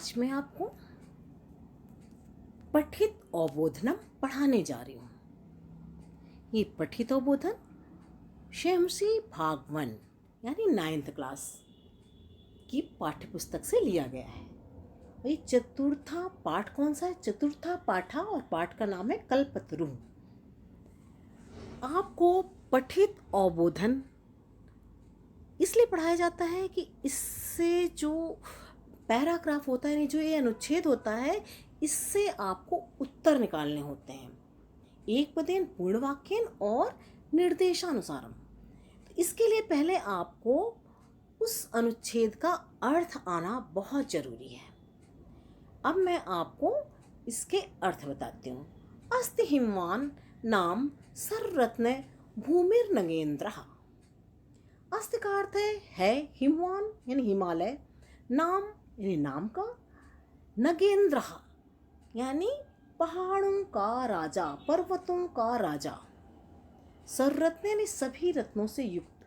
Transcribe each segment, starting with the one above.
आज मैं आपको पठित अवबोधनम पढ़ाने जा रही हूँ। ये पठित अवबोधन शेमसी भाग 1 यानी 9th क्लास की पाठ्य पुस्तक से लिया गया है। ये चतुर्था पाठ कौन सा है? चतुर्था पाठा, और पाठ का नाम है कल्पतरु। आपको पठित अवबोधन इसलिए पढ़ाया जाता है कि इससे जो पैराग्राफ होता है, जो ये अनुच्छेद होता है, इससे आपको उत्तर निकालने होते हैं, एक पदेन पूर्ण वाक्यन और निर्देशानुसारम। तो इसके लिए पहले आपको उस अनुच्छेद का अर्थ आना बहुत जरूरी है। अब मैं आपको इसके अर्थ बताती हूँ। अस्ति हिमवान नाम सर्वरत्न भूमिर नगेंद्रः। अस्ति का अर्थ है हिमवान यानी हिमालय, नाम यानी नाम का, नगेंद्र यानी पहाड़ों का राजा, पर्वतों का राजा, सर्वरत्न यानी सभी रत्नों से युक्त।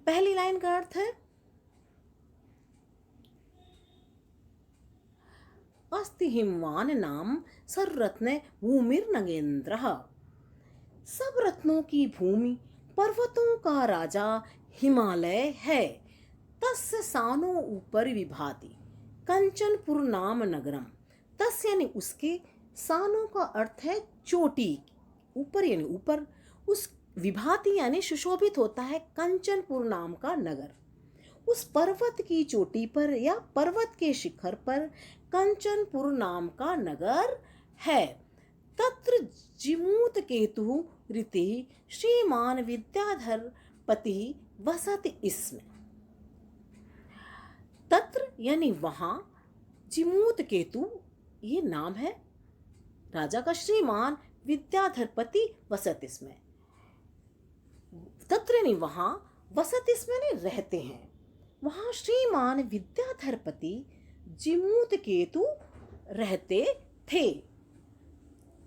पहली लाइन का अर्थ है अस्ति हिमवान नाम सर्वरत्न भूमिर नगेंद्रः। सब रत्नों की भूमि, पर्वतों का राजा हिमालय है। तस्य सानो ऊपर विभाति कंचनपुर नाम नगरम। तस्य यानी उसके, सानो का अर्थ है चोटी, ऊपर यानी ऊपर, उस विभाति यानी सुशोभित होता है कंचनपुर नाम का नगर। उस पर्वत की चोटी पर या पर्वत के शिखर पर कंचनपुर नाम का नगर है। तत्र जिमूत केतु ऋति श्रीमान विद्याधर पति वसति इसमें। तत्र यानी वहां, जिमूत केतु ये नाम है राजा का, श्रीमान विद्याधरपति वसत इसमें। तत्र यानी वहां, वसत इसमें रहते हैं, वहां श्रीमान विद्याधरपति जिमूत केतु रहते थे।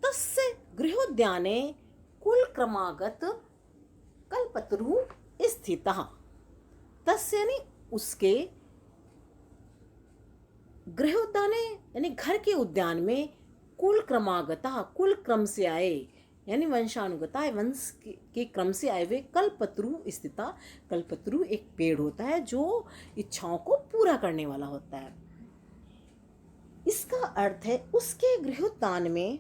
तस्य गृहोद्याने कुलक्रमागत कल्पतरु स्थितः। तस्य यानी उसके, गृहोद्याने यानी घर के उद्यान में, कुल क्रमागता कुल क्रम से आए यानी वंशानुगता, वंश के क्रम से आए हुए, कल्पतरु स्थिता। कल्पतरु एक पेड़ होता है जो इच्छाओं को पूरा करने वाला होता है। इसका अर्थ है उसके गृहोद्यान में,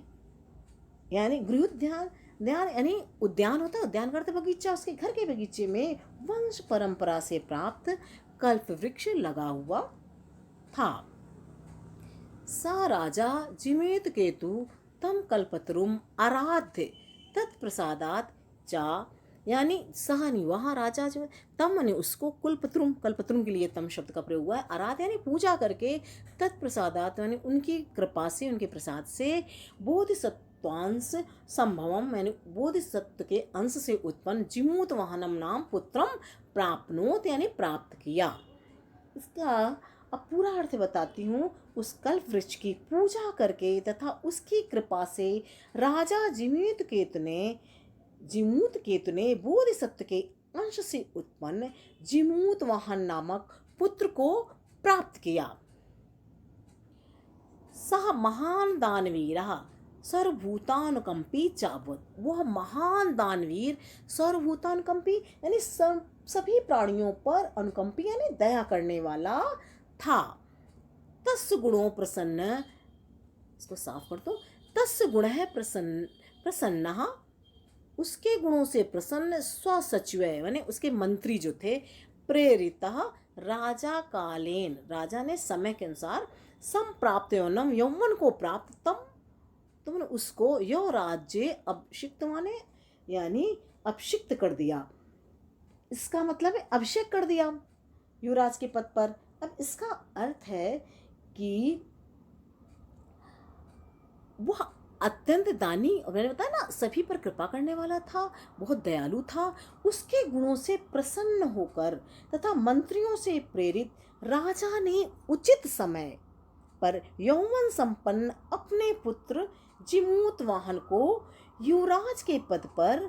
यानी गृहोद्यान यानी उद्यान होता है, उद्यान करते बगीचा, उसके घर के बगीचे में वंश परंपरा से प्राप्त कल्प वृक्ष लगा हुआ था। सा राजा जिमेत केतु तम कल्पतरुम आराध्य तत्प्रसादात चा, यानी सहनी वहाँ राजा जो तम यानी उसको, कुलपत्रुम कल्पतरुम के लिए तम शब्द का प्रयोग हुआ है, आराध्य यानी पूजा करके, तत्प्रसादात यानी उनकी कृपा से, उनके प्रसाद से, बोधिसत्वांश संभवम यानी बोधिसत्व के अंश से उत्पन्न, जिमूत वाहनम नाम पुत्रम प्राप्नोत यानी प्राप्त किया। इसका अब पूरा अर्थ बताती हूँ। उस कल्प वृक्ष की पूजा करके तथा उसकी कृपा से राजा जिमूत केतु ने बोधिसत्व के अंश से उत्पन्न जिमूत वाहन नामक पुत्र को प्राप्त किया। सह महान दानवीर सर्वभूतानुकंपी चाबुत। वह महान दानवीर सर्वभूतानुकंपी यानी सभी प्राणियों पर अनुकंपी यानी दया करने वाला था। तस्य गुणों प्रसन्न, इसको साफ कर दो, तस्य गुण है प्रसन्न, उसके गुणों से प्रसन्न, स्वसचिव यानी उसके मंत्री जो थे, प्रेरित राजा कालेन, राजा ने समय के अनुसार, संप्राप्त यौवनम यौवन को प्राप्त, तम तुमने उसको, यो राज्य अभिषिक्त माने यानी अभिषिक्त कर दिया। इसका मतलब है अभिषेक कर दिया युवराज के पद पर। अब इसका अर्थ है कि वह अत्यंत दानी, और मैंने बताया ना सभी पर कृपा करने वाला था, बहुत दयालु था। उसके गुणों से प्रसन्न होकर तथा मंत्रियों से प्रेरित राजा ने उचित समय पर यौवन संपन्न अपने पुत्र जिमूत वाहन को युवराज के पद पर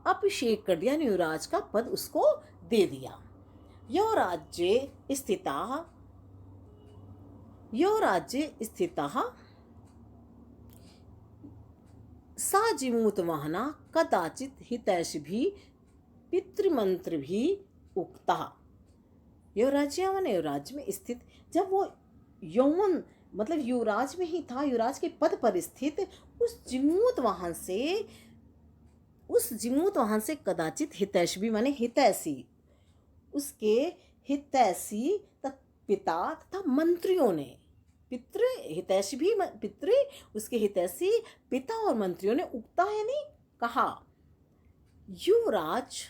अभिषेक कर दिया, युवराज का पद उसको दे दिया। यो राज्य स्थिता यो राज्य स्थितः सा जिमूतवाहना कदाचित हितैषिभिः पितृमंत्रिभिः उक्तः। युवराज्य माने युवराज में स्थित, जब वो यौवन मतलब युवराज में ही था, युवराज के पद पर स्थित उस जिमूत वाहन से कदाचित हितैषी माने हितैषी, उसके हितैषी पिता तथा मंत्रियों ने, पितृ हितैषी भी पितृ, उसके हितैषी पिता और मंत्रियों ने उक्ता है नहीं कहा, युवराज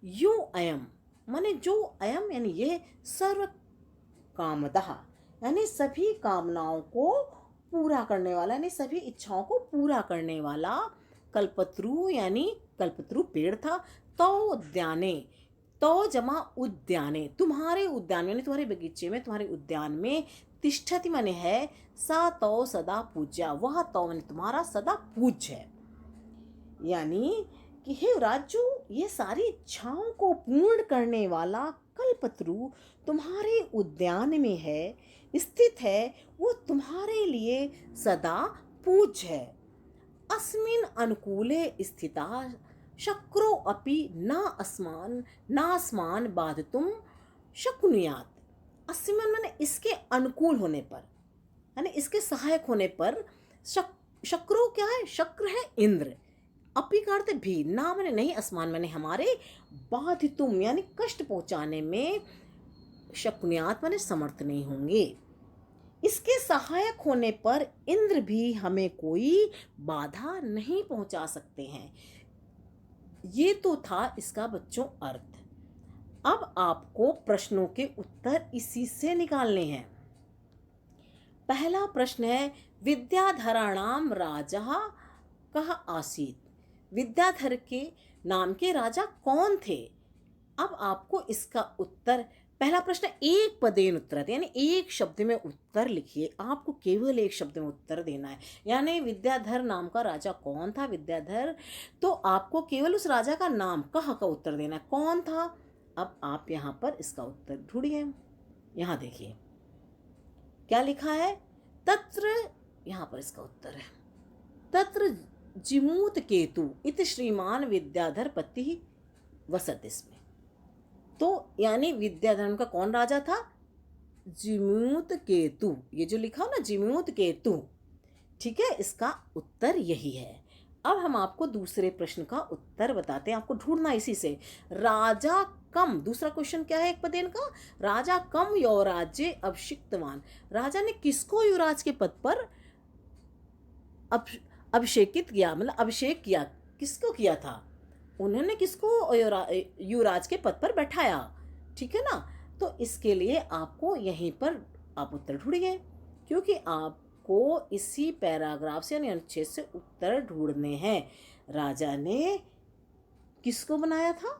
यो अयम माने जो अयम यानी ये सर्व कामदः यानी सभी कामनाओं को पूरा करने वाला, यानी सभी इच्छाओं को पूरा करने वाला कल्पत्रु यानी कल्पत्रु पेड़ था। तो उद्याने, तो जमा उद्याने, तुम्हारे उद्यान यानी तुम्हारे बगीचे में, तुम्हारे उद्यान में, तिष्ठति माने है, सा तो सदा पूज्या, वह तो माने तुम्हारा सदा पूज्य है। यानी कि हे राजू, ये सारी इच्छाओं को पूर्ण करने वाला कल्पत्रु तुम्हारे उद्यान में है, स्थित है, वो तुम्हारे लिए सदा पूज्य है। अस्मिन् अनुकूले स्थिता शक्रो अपि नास्मान बाधितुम शक्नुयात्। अस्मिन् माने इसके अनुकूल होने पर, यानी इसके सहायक होने पर, शक्रो क्या है, शक्र है इंद्र, अपि का अर्थ भी, ना माने नहीं, असमान माने हमारे, बाधितुम यानी कष्ट पहुंचाने में, शक्नुयात् माने समर्थ नहीं होंगे। इसके सहायक होने पर इंद्र भी हमें कोई बाधा नहीं पहुंचा सकते हैं। ये तो था इसका बच्चों अर्थ। अब आपको प्रश्नों के उत्तर इसी से निकालने हैं। पहला प्रश्न है, विद्याधराणाम राजा कह आसीत। विद्याधर के नाम के राजा कौन थे? अब आपको इसका उत्तर, पहला प्रश्न एक पदेन उत्तर, यानी एक शब्द में उत्तर लिखिए, आपको केवल एक शब्द में उत्तर देना है। यानी विद्याधर नाम का राजा कौन था, विद्याधर, तो आपको केवल उस राजा का नाम कह का उत्तर देना है, कौन था। अब आप यहाँ पर इसका उत्तर ढूंढिए। यहाँ देखिए क्या लिखा है, तत्र, यहाँ पर इसका उत्तर है, तत्र जिमूत केतु इत श्रीमान विद्याधर पति वसत। इसमें तो यानी विद्याधर का कौन राजा था, जिमूत केतु, ये जो लिखा ना जिमूत केतु, ठीक है, इसका उत्तर यही है। अब हम आपको दूसरे प्रश्न का उत्तर बताते हैं, आपको ढूंढना इसी से। राजा कम, दूसरा क्वेश्चन क्या है एक पदेन का, राजा कम युवराज्य अभिषिक्तवान, राजा ने किसको युवराज के पद पर अभिषेकित किया, मतलब अभिषेक किया, किसको किया था, उन्होंने किसको युवराज के पद पर बैठाया, ठीक है ना। तो इसके लिए आपको यहीं पर आप उत्तर ढूंढिए, क्योंकि आपको इसी पैराग्राफ से यानी अनुच्छेद से उत्तर ढूंढने हैं। राजा ने किसको बनाया था,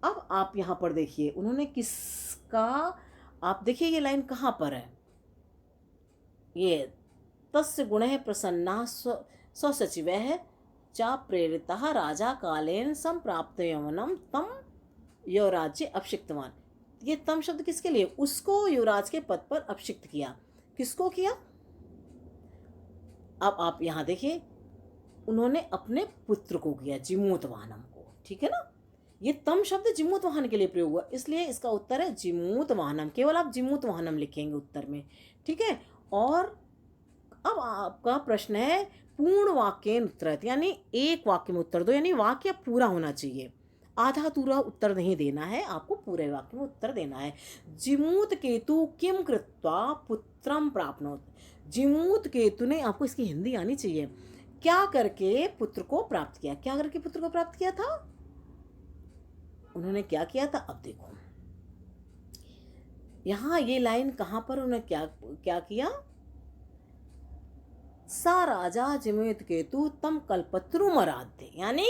अब आप यहाँ पर देखिए उन्होंने किसका, आप देखिए ये लाइन कहाँ पर है, ये तस्य गुणः प्रसन्ना स्वसचिवः चा प्रेरितः राजा कालेन संप्राप्त यौवनम तम युवराज्य अभिषिक्तवान। ये तम शब्द किसके लिए, उसको युवराज के पद पर अभिषिक्त किया, किसको किया। अब आप यहाँ देखिए उन्होंने अपने पुत्र को किया, जिमूतवाहनम को, ठीक है ना। ये तम शब्द जिमूतवाहन के लिए प्रयोग हुआ, इसलिए इसका उत्तर है जिमूतवाहनम, केवल आप जिमूतवाहनम लिखेंगे उत्तर में, ठीक है। और अब आपका प्रश्न है पूर्ण वाक्य उत्तर, यानी एक वाक्य में उत्तर दो, यानी वाक्य पूरा होना चाहिए, आधा अधूरा उत्तर नहीं देना है, आपको पूरे वाक्य में उत्तर देना है। जिमूत केतु किम कृत्वा पुत्रम प्राप्नोत, जिमूत केतु ने, आपको इसकी हिंदी आनी चाहिए, क्या करके पुत्र को प्राप्त किया, क्या करके पुत्र को प्राप्त किया था, उन्होंने क्या किया था। अब देखो यहाँ ये लाइन कहाँ पर, उन्होंने क्या क्या किया, सा राजा जिमूत केतु तम कल्पत्रुम आराध्य, यानी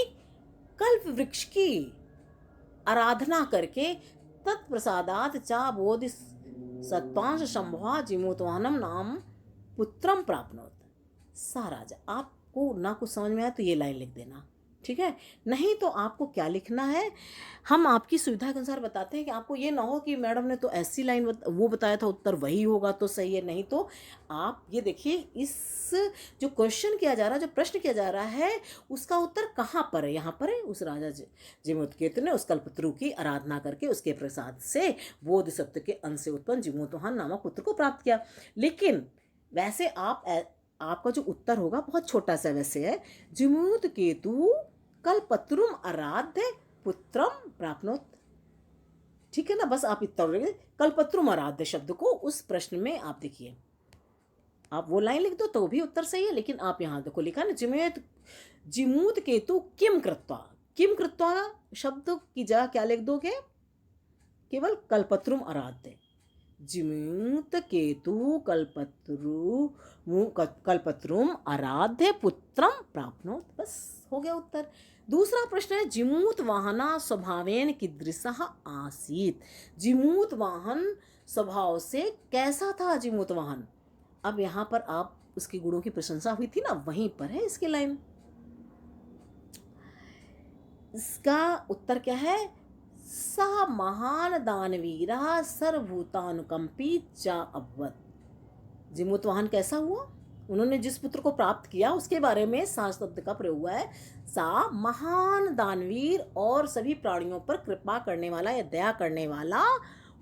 कल्प वृक्ष की आराधना करके तत्प्रसादात चा बोधि सत्वांश संभवा जिमूतवाहनम नाम पुत्रम प्राप्नोत। सा राजा, आपको ना कुछ समझ में आया तो ये लाइन लिख देना, ठीक है। नहीं तो आपको क्या लिखना है, हम आपकी सुविधा के अनुसार बताते हैं कि आपको ये ना हो कि मैडम ने तो ऐसी लाइन वो बताया था उत्तर वही होगा तो सही है। नहीं तो आप ये देखिए, इस जो क्वेश्चन किया जा रहा है, जो प्रश्न किया जा रहा है, उसका उत्तर कहाँ पर है? यहाँ पर है। उस राजा जिमोतकेतु ने उस कल्पतरु की आराधना करके उसके प्रसाद से बोध सप्त के अंश से उत्पन्न जिमोतवाहन नामक पुत्र को प्राप्त किया। लेकिन वैसे आपका जो उत्तर होगा बहुत छोटा सा वैसे है, जिमोतकेतु कल्पतरुम आराध्य पुत्रम प्राप्नोत। ठीक है ना, बस आप इतना बोलेंगे कल्पतरुम आराध्य शब्द को उस प्रश्न में आप देखिए, आप वो लाइन लिख दो तो भी उत्तर सही है। लेकिन आप यहाँ देखो लिखा ना, जिमूत केतु किम कृत्वा, किम कृत्वा शब्द की जगह क्या लिख दोगे? केवल कल्पतरुम आराध्य। जिमूत केतु कल्पतरुम आराध्य पुत्रम प्राप्नोत, बस हो गया उत्तर। दूसरा प्रश्न है, जिमूत वाहना स्वभावेन कीदृशः आसीत। जिमूत वाहन स्वभाव से कैसा था जिमूत वाहन? अब यहाँ पर आप उसके गुणों की प्रशंसा हुई थी ना, वहीं पर है इसकी लाइन। इसका उत्तर क्या है? स महान दानवीरः सर्वभूतानुकंपी च अभवत्। जिमूत वाहन कैसा हुआ? उन्होंने जिस पुत्र को प्राप्त किया उसके बारे में सा शब्द का प्रयोग हुआ है। सा महान दानवीर और सभी प्राणियों पर कृपा करने वाला या दया करने वाला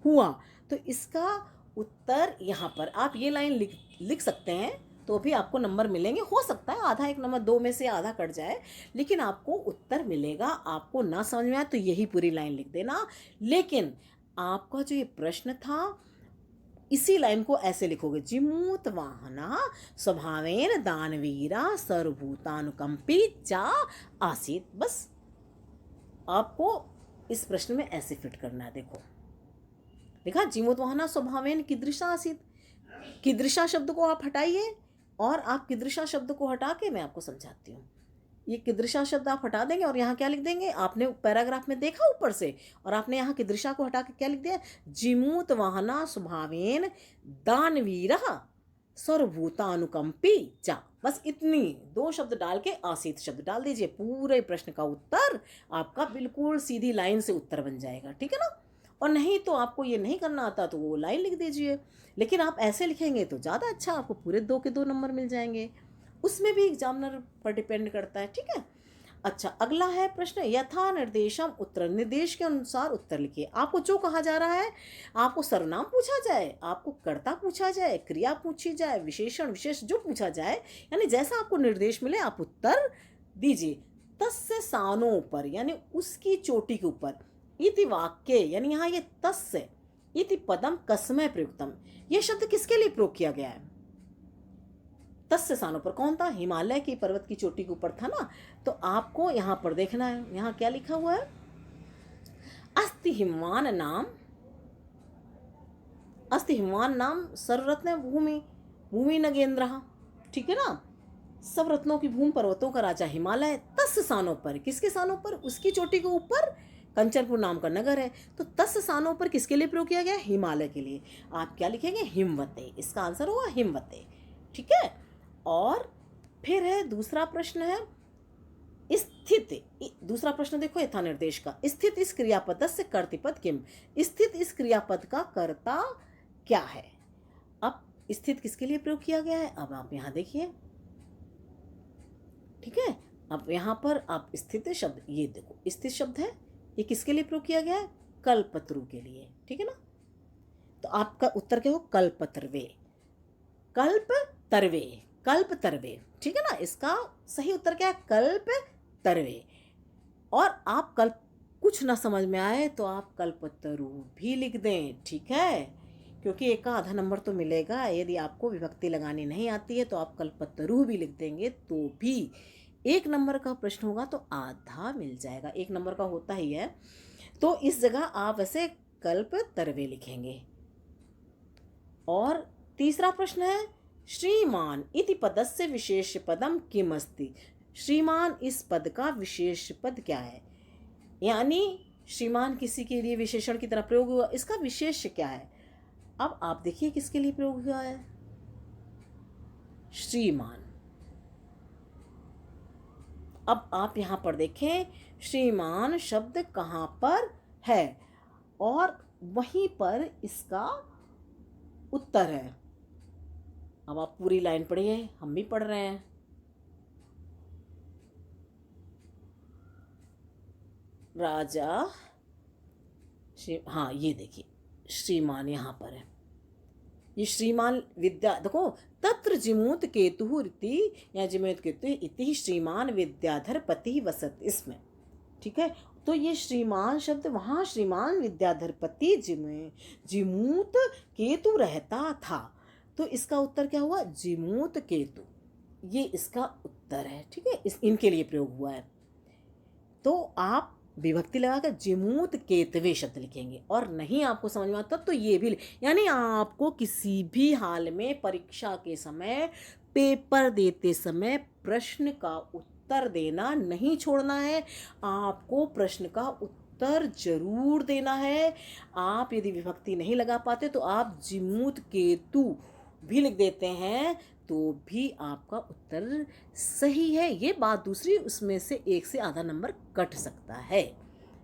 हुआ। तो इसका उत्तर यहाँ पर आप ये लाइन लिख सकते हैं तो भी आपको नंबर मिलेंगे। हो सकता है आधा एक नंबर, दो में से आधा कट जाए, लेकिन आपको उत्तर मिलेगा। आपको ना समझ में आए तो यही पूरी लाइन लिख देना। लेकिन आपका जो ये प्रश्न था, इसी लाइन को ऐसे लिखोगे, जिमूत वाहना स्वभावेन दानवीरा सर्वभूतानुकंपी चा आसीत। बस आपको इस प्रश्न में ऐसे फिट करना है। देखो लिखा, जिमूत वाहना स्वभावेन कीदृशा आसीत। कीदृशा शब्द को आप हटाइए और आप कीदृशा शब्द को हटा के मैं आपको समझाती हूँ। ये कीदृशा शब्द आप हटा देंगे और यहाँ क्या लिख देंगे? आपने पैराग्राफ में देखा ऊपर से, और आपने यहाँ कीदृशा को हटा के क्या लिख दिया? जिमूत वाहना स्वभावेन दानवीरः सर्वभूतानुकंपी चा। बस इतनी दो शब्द डाल के आसीत शब्द डाल दीजिए, पूरे प्रश्न का उत्तर आपका बिल्कुल सीधी लाइन से उत्तर बन जाएगा। ठीक है ना। और नहीं तो आपको ये नहीं करना आता तो वो लाइन लिख दीजिए, लेकिन आप ऐसे लिखेंगे तो ज़्यादा अच्छा, आपको पूरे 2 के 2 नंबर मिल जाएंगे। उसमें भी एग्जामिनर पर डिपेंड करता है। ठीक है। अच्छा, अगला है प्रश्न, यथा निर्देशम उत्तर। निर्देश के अनुसार उत्तर लिखिए। आपको जो कहा जा रहा है, आपको सर्वनाम पूछा जाए, आपको कर्ता पूछा जाए, क्रिया पूछी जाए, विशेषण विशेष जो पूछा जाए, यानी जैसा आपको निर्देश मिले आप उत्तर दीजिए। तस्य सानों पर, यानी उसकी चोटी के ऊपर, इति वाक्य, यानी यहाँ ये तस्य इति पदम कस्मै प्रयुक्तम, ये शब्द किसके लिए प्रयोग किया गया है? तस्य सानों पर कौन था? हिमालय की पर्वत की चोटी के ऊपर था ना। तो आपको यहाँ पर देखना है, यहाँ क्या लिखा हुआ है? अस्ति हिमवान नाम, अस्ति हिमवान नाम सर्वरत्न भूमि भूमि नगेंद्र। ठीक है ना। सब रत्नों की भूमि, पर्वतों का राजा हिमालय। तस्य सानों पर, किसके सानों पर? उसकी चोटी के ऊपर कंचनपुर नाम का नगर है। तो तस्य सानों पर किसके लिए प्रयोग किया गया? हिमालय के लिए। आप क्या लिखेंगे? हिमवते। इसका आंसर होगा हिमवते। ठीक है। और फिर है दूसरा प्रश्न है, स्थित। दूसरा प्रश्न देखो यथा निर्देश का, स्थित इस क्रियापद से कर्तृपद किम। स्थित इस क्रियापद का कर्ता क्या है? अब स्थित किसके लिए प्रयोग किया गया है? अब आप यहां देखिए। ठीक है। अब यहां पर आप स्थित शब्द, ये देखो स्थित शब्द है, ये किसके लिए प्रयोग किया गया है? कल्पतरु के लिए। ठीक है ना। तो आपका उत्तर क्या हो? कल्पतर्वे, कल्पतर्वे, कल्पतर्वे। ठीक है ना। इसका सही उत्तर क्या है? कल्पतर्वे। और आप कल्प कुछ ना समझ में आए तो आप कल्पतरु भी लिख दें। ठीक है, क्योंकि एक का आधा नंबर तो मिलेगा। यदि आपको विभक्ति लगानी नहीं आती है तो आप कल्पतरु भी लिख देंगे तो भी 1 नंबर का प्रश्न होगा तो आधा मिल जाएगा। 1 नंबर का होता ही है, तो इस जगह आप वैसे कल्पतर्वे लिखेंगे। और तीसरा प्रश्न है, श्रीमान इति पदस्य विशेष पदम किम अस्ति। श्रीमान इस पद का विशेष पद क्या है? यानी श्रीमान किसी के लिए विशेषण की तरह प्रयोग हुआ, इसका विशेष क्या है? अब आप देखिए किसके लिए प्रयोग हुआ है? श्रीमान। अब आप यहाँ पर देखें श्रीमान शब्द कहाँ पर है और वहीं पर इसका उत्तर है। अब आप पूरी लाइन पढ़िए, हम भी पढ़ रहे हैं। राजा हाँ ये देखिए श्रीमान यहाँ पर है, ये श्रीमान विद्या देखो, तत्र जिमूत केतु इति या जिमूत केतु इति श्रीमान विद्याधर पति वसत, इसमें ठीक है। तो ये श्रीमान शब्द वहाँ श्रीमान विद्याधर पति जिमूत केतु रहता था, तो इसका उत्तर क्या हुआ, जिमूत केतु, ये इसका उत्तर है। ठीक है, इनके लिए प्रयोग हुआ है। तो आप विभक्ति लगाकर जिमूत केतवे शब्द लिखेंगे, और नहीं आपको समझ में आता तो ये भी, यानी आपको किसी भी हाल में परीक्षा के समय, पेपर देते समय प्रश्न का उत्तर देना नहीं छोड़ना है। आपको प्रश्न का उत्तर जरूर देना है। आप यदि विभक्ति नहीं लगा पाते तो आप जिमूत केतु भी लिख देते हैं तो भी आपका उत्तर सही है। ये बात दूसरी, उसमें से एक से आधा नंबर कट सकता है,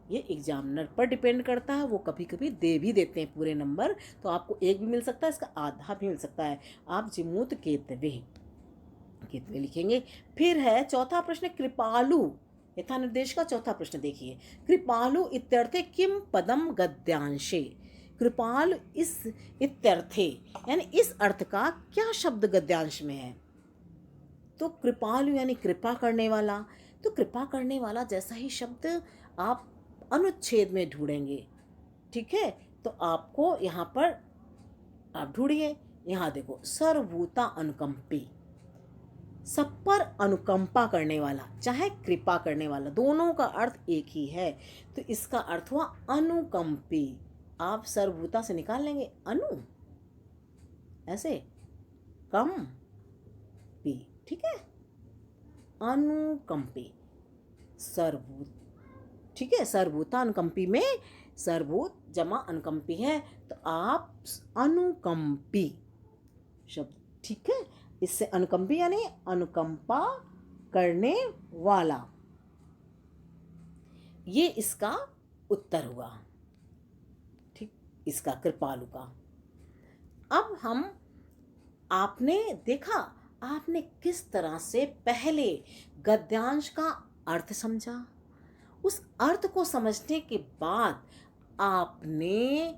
ये एग्जामिनर पर डिपेंड करता है। वो कभी कभी दे भी देते हैं पूरे नंबर, तो आपको एक भी मिल सकता है, इसका आधा भी मिल सकता है। आप जिमूत केतवे लिखेंगे। फिर है चौथा प्रश्न, कृपालु यथा निर्देश का चौथा प्रश्न देखिए। कृपालु इत्यर्थे किम पदम गद्यांशे, कृपाल इस इत्यर्थे यानी इस अर्थ का क्या शब्द गद्यांश में है। तो कृपालु यानी कृपा करने वाला, तो कृपा करने वाला जैसा ही शब्द आप अनुच्छेद में ढूंढेंगे। ठीक है, तो आपको यहाँ पर आप ढूंढिए, यहाँ देखो, सर्वभूता अनुकंपी, सब पर अनुकंपा करने वाला चाहे कृपा करने वाला, दोनों का अर्थ एक ही है। तो इसका अर्थ हुआ अनुकंपी। आप सर्वभूता से निकाल लेंगे अनु, ऐसे कम पी, ठीक है, अनुकंपी सर्वभूत, ठीक है। सर्वभूता अनुकंपी में सर्वभूत जमा अनुकंपी है, तो आप अनुकंपी शब्द, ठीक है। इससे अनुकंपी यानी अनुकंपा करने वाला, ये इसका उत्तर हुआ, ठीक, इसका कृपालु का। अब हम, आपने देखा, आपने किस तरह से पहले गद्यांश का अर्थ समझा, उस अर्थ को समझने के बाद आपने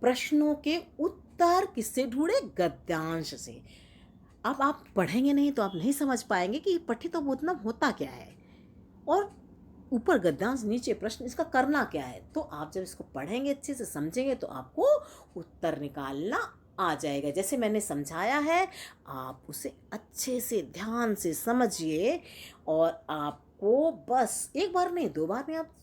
प्रश्नों के उत्तर किससे ढूंढे, गद्यांश से। अब आप पढ़ेंगे नहीं तो आप नहीं समझ पाएंगे कि पठित अवबोधनम होता क्या है और ऊपर गद्यांश नीचे प्रश्न, इसका करना क्या है। तो आप जब इसको पढ़ेंगे, अच्छे से समझेंगे, तो आपको उत्तर निकालना आ जाएगा। जैसे मैंने समझाया है, आप उसे अच्छे से ध्यान से समझिए, और आपको बस एक बार नहीं, दो बार में आप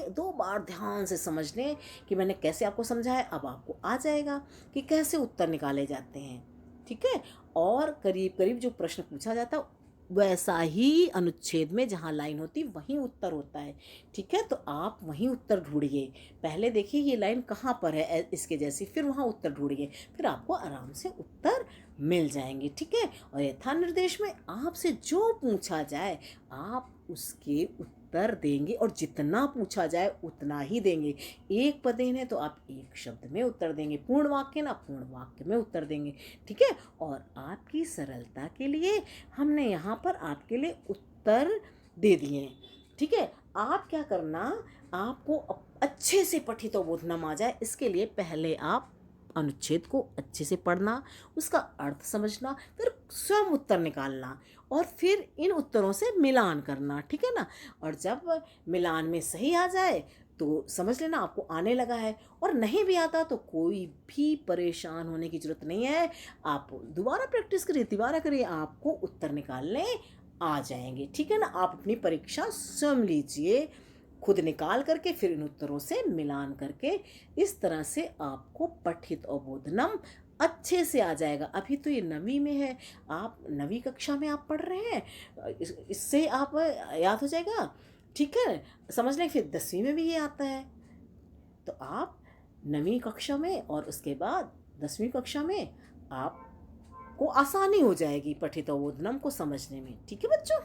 दो बार ध्यान से समझ लें कि मैंने कैसे आपको समझाया। अब आपको आ जाएगा कि कैसे उत्तर निकाले जाते हैं, ठीक है। और करीब करीब जो प्रश्न पूछा जाता है वैसा ही अनुच्छेद में जहाँ लाइन होती वहीं उत्तर होता है, ठीक है। तो आप वहीं उत्तर ढूंढिए, पहले देखिए ये लाइन कहाँ पर है इसके जैसी, फिर वहाँ उत्तर ढूंढिए, फिर आपको आराम से उत्तर मिल जाएंगे, ठीक है। और यथा निर्देश में आपसे जो पूछा जाए आप उसके उत्तर देंगे, और जितना पूछा जाए उतना ही देंगे। एक पदेन है तो आप एक शब्द में उत्तर देंगे, पूर्ण वाक्य ना पूर्ण वाक्य में उत्तर देंगे, ठीक है। और आपकी सरलता के लिए हमने यहाँ पर आपके लिए उत्तर दे दिए हैं, ठीक है। आप क्या करना, आपको अच्छे से पठित अवबोधनम आ जाए, इसके लिए पहले आप अनुच्छेद को अच्छे से पढ़ना, उसका अर्थ समझना, फिर स्वयं उत्तर निकालना, और फिर इन उत्तरों से मिलान करना, ठीक है ना। और जब मिलान में सही आ जाए तो समझ लेना आपको आने लगा है, और नहीं भी आता तो कोई भी परेशान होने की ज़रूरत नहीं है। आप दोबारा प्रैक्टिस करिए, दोबारा करिए, आपको उत्तर निकालने आ जाएंगे, ठीक है ना। आप अपनी परीक्षा स्वयं लीजिए, खुद निकाल करके, फिर इन उत्तरों से मिलान करके, इस तरह से आपको पठित अवबोधनम अच्छे से आ जाएगा। अभी तो ये 9वीं में है, आप 9वीं कक्षा में आप पढ़ रहे हैं, इससे आप याद हो जाएगा, ठीक है। समझ लें, फिर 10वीं में भी ये आता है, तो आप 9वीं कक्षा में और उसके बाद 10वीं कक्षा में आपको आसानी हो जाएगी पठित अवबोधनम को समझने में, ठीक है बच्चों।